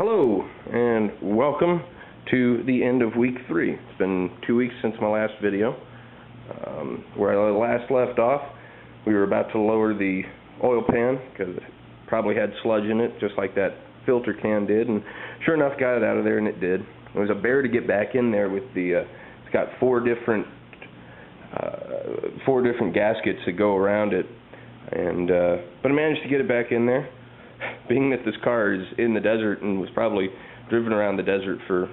Hello, and welcome to the end of week 3. It's been 2 weeks since my last video. Where I last left off, we were about to lower the oil pan because it probably had sludge in it, just like that filter can did, and sure enough got it out of there, and it did. It was a bear to get back in there with the, it's got four different gaskets that go around it, and but I managed to get it back in there. Being that this car is in the desert and was probably driven around the desert for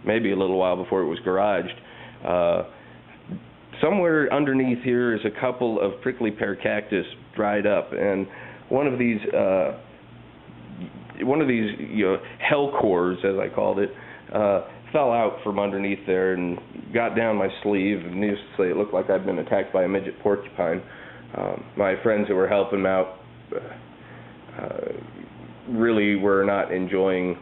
maybe a little while before it was garaged, somewhere underneath here is a couple of prickly pear cactus dried up, and one of these hell cores, as I called it, fell out from underneath there and got down my sleeve, and needless to say, it looked like I'd been attacked by a midget porcupine. My friends that were helping out really were not enjoying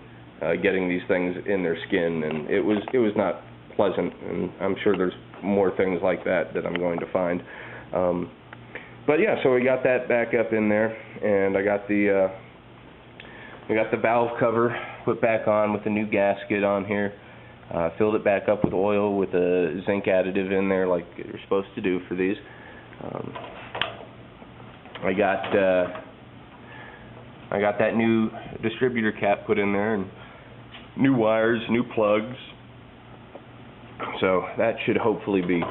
getting these things in their skin, and it was not pleasant, and I'm sure there's more things like that I'm going to find. But yeah, so we got that back up in there, and I got the valve cover put back on with the new gasket on here. Filled it back up with oil with a zinc additive in there like you're supposed to do for these. I got that new distributor cap put in there, and new wires, new plugs. So that should hopefully be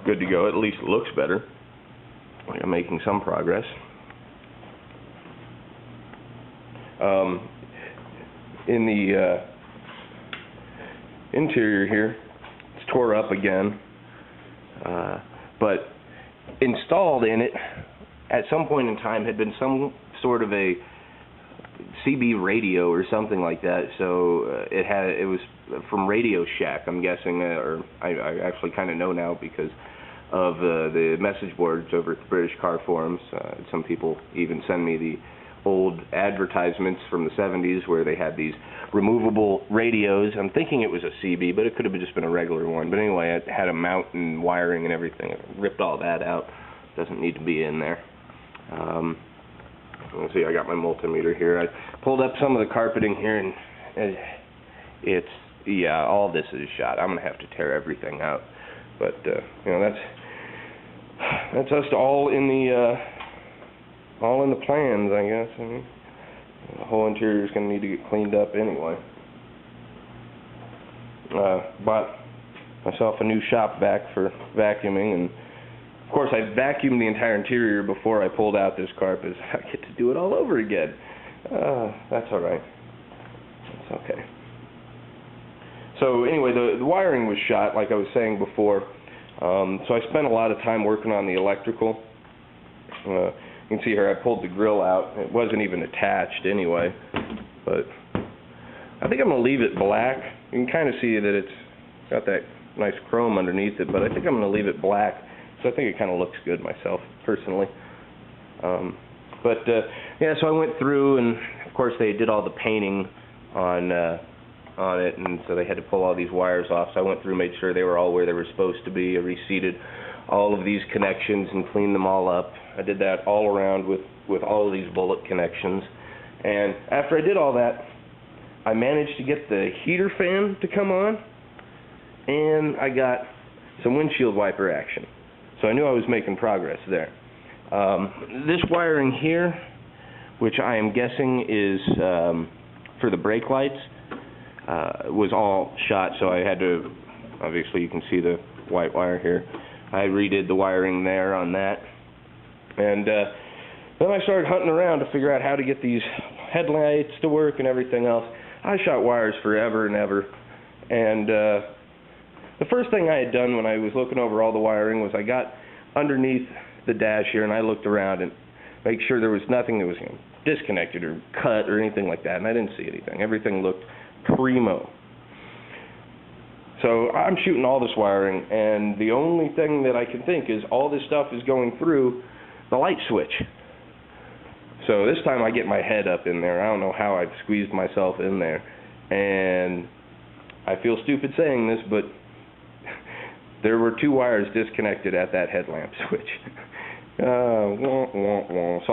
good to go. At least it looks better. I'm making some progress. In the interior here, it's tore up again, but installed in it at some point in time had been some sort of a CB radio or something like that. So it was from Radio Shack, I'm guessing, or I actually kind of know now because of the message boards over at the British Car Forums. Some people even send me the old advertisements from the 70s where they had these removable radios. I'm thinking it was a CB, but it could have just been a regular one. But anyway, it had a mount and wiring and everything. I ripped all that out. Doesn't need to be in there. Let's see, I got my multimeter here. I pulled up some of the carpeting here, and yeah, all this is shot. I'm gonna have to tear everything out, but you know, that's us all in the plans, I guess. I mean, the whole interior is gonna need to get cleaned up anyway. Bought myself a new shop vac for vacuuming, and of course, I vacuumed the entire interior before I pulled out this carpet. I get to do it all over again. That's all right. It's okay. So anyway, the wiring was shot, like I was saying before. So I spent a lot of time working on the electrical. You can see here I pulled the grill out. It wasn't even attached anyway. But I think I'm going to leave it black. You can kind of see that it's got that nice chrome underneath it, but I think I'm going to leave it black. So I think it kind of looks good myself, personally. Yeah, so I went through, and of course they did all the painting on it, and so they had to pull all these wires off. So I went through, made sure they were all where they were supposed to be. I reseated all of these connections and cleaned them all up. I did that all around with all of these bullet connections. And after I did all that, I managed to get the heater fan to come on, and I got some windshield wiper action. So I knew I was making progress there. This wiring here, which I am guessing is for the brake lights, was all shot, so I had to, obviously you can see the white wire here. I redid the wiring there on that. And then I started hunting around to figure out how to get these headlights to work and everything else. I shot wires forever and ever. And the first thing I had done when I was looking over all the wiring was I got underneath the dash here and I looked around and make sure there was nothing that was disconnected or cut or anything like that, and I didn't see anything. Everything looked primo. So I'm shooting all this wiring, and the only thing that I can think is all this stuff is going through the light switch. So this time I get my head up in there. I don't know how I've squeezed myself in there, and I feel stupid saying this, but there were 2 wires disconnected at that headlamp switch. So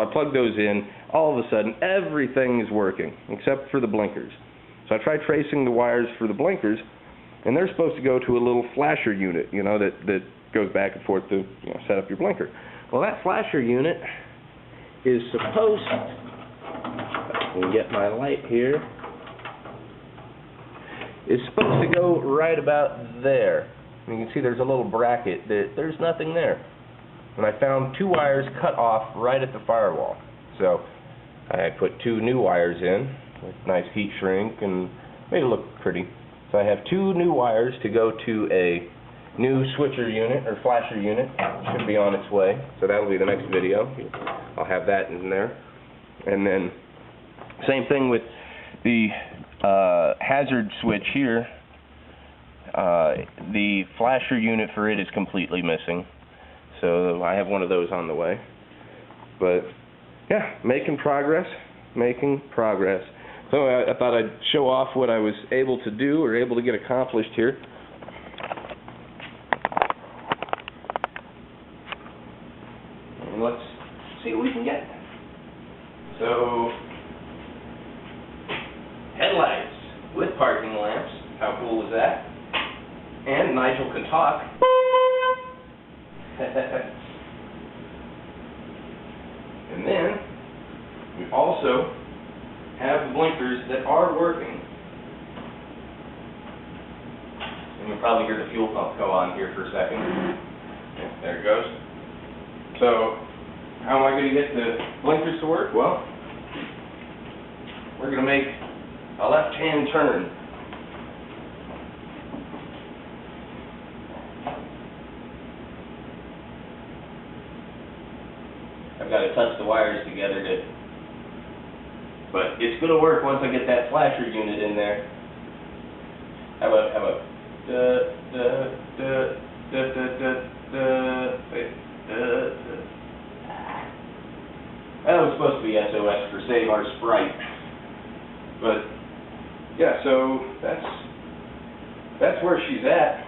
I plugged those in. All of a sudden, everything is working except for the blinkers. So I tried tracing the wires for the blinkers, and they're supposed to go to a little flasher unit, you know, that goes back and forth to, you know, set up your blinker. Well, that flasher unit is supposed, if I can get my light here, is supposed to go right about there. And you can see there's a little bracket. There's nothing there. And I found 2 wires cut off right at the firewall. So I put 2 new wires in with nice heat shrink and made it look pretty. So I have 2 new wires to go to a new switcher unit or flasher unit. Should be on its way. So that'll be the next video. I'll have that in there. And then same thing with the hazard switch here. The flasher unit for it is completely missing. So I have one of those on the way. But yeah, making progress. So I thought I'd show off what I was able to do or able to get accomplished here. And let's see what we can get. So, headlights with parking lamps. How cool is that? And Nigel can talk. And then we also have the blinkers that are working. And you'll probably hear the fuel pump go on here for a second. Yeah, there it goes. So, how am I going to get the blinkers to work? Well, we're going to make a left-hand turn. I've got to touch the wires together but it's going to work once I get that flasher unit in there. How about that was supposed to be SOS for Save Our Sprite. But yeah, so that's where she's at.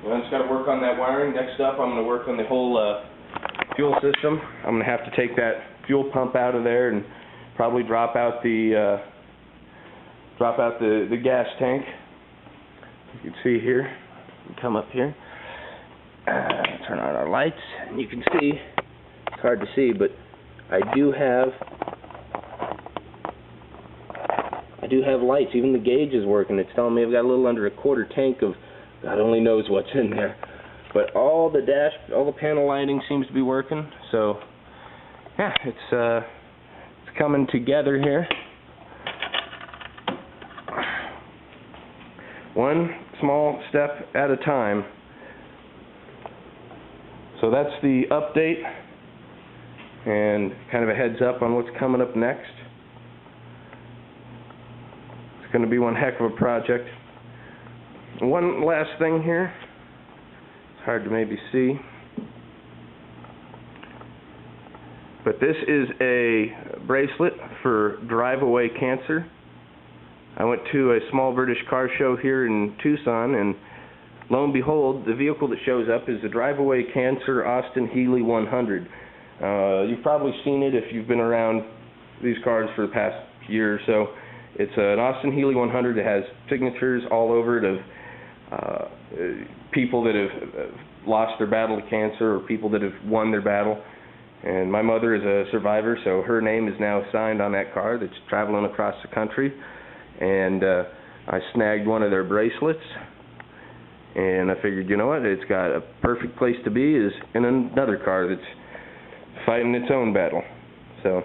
I just got to work on that wiring. Next up, I'm going to work on the whole fuel system. I'm going to have to take that fuel pump out of there and probably drop out the gas tank. You can see here. Come up here. Turn on our lights, and you can see. It's hard to see, but I do have lights. Even the gauge is working. It's telling me I've got a little under a quarter tank of God only knows what's in there. But all the panel lighting seems to be working. So yeah, it's coming together here. One small step at a time. So that's the update and kind of a heads up on what's coming up next. It's going to be one heck of a project. One last thing here. It's hard to maybe see. But this is a bracelet for Drive Away Cancer. I went to a small British car show here in Tucson, and lo and behold, the vehicle that shows up is the Drive Away Cancer Austin-Healey 100. You've probably seen it if you've been around these cars for the past year or so. It's an Austin-Healey 100 that has signatures all over it of people that have lost their battle to cancer or people that have won their battle. And my mother is a survivor, so her name is now signed on that car that's traveling across the country. And I snagged one of their bracelets, and I figured, you know what, it's got a perfect place to be is in another car that's fighting its own battle. So,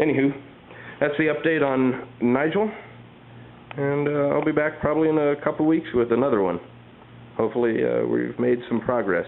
anywho, that's the update on Nigel, and I'll be back probably in a couple weeks with another one. Hopefully we've made some progress.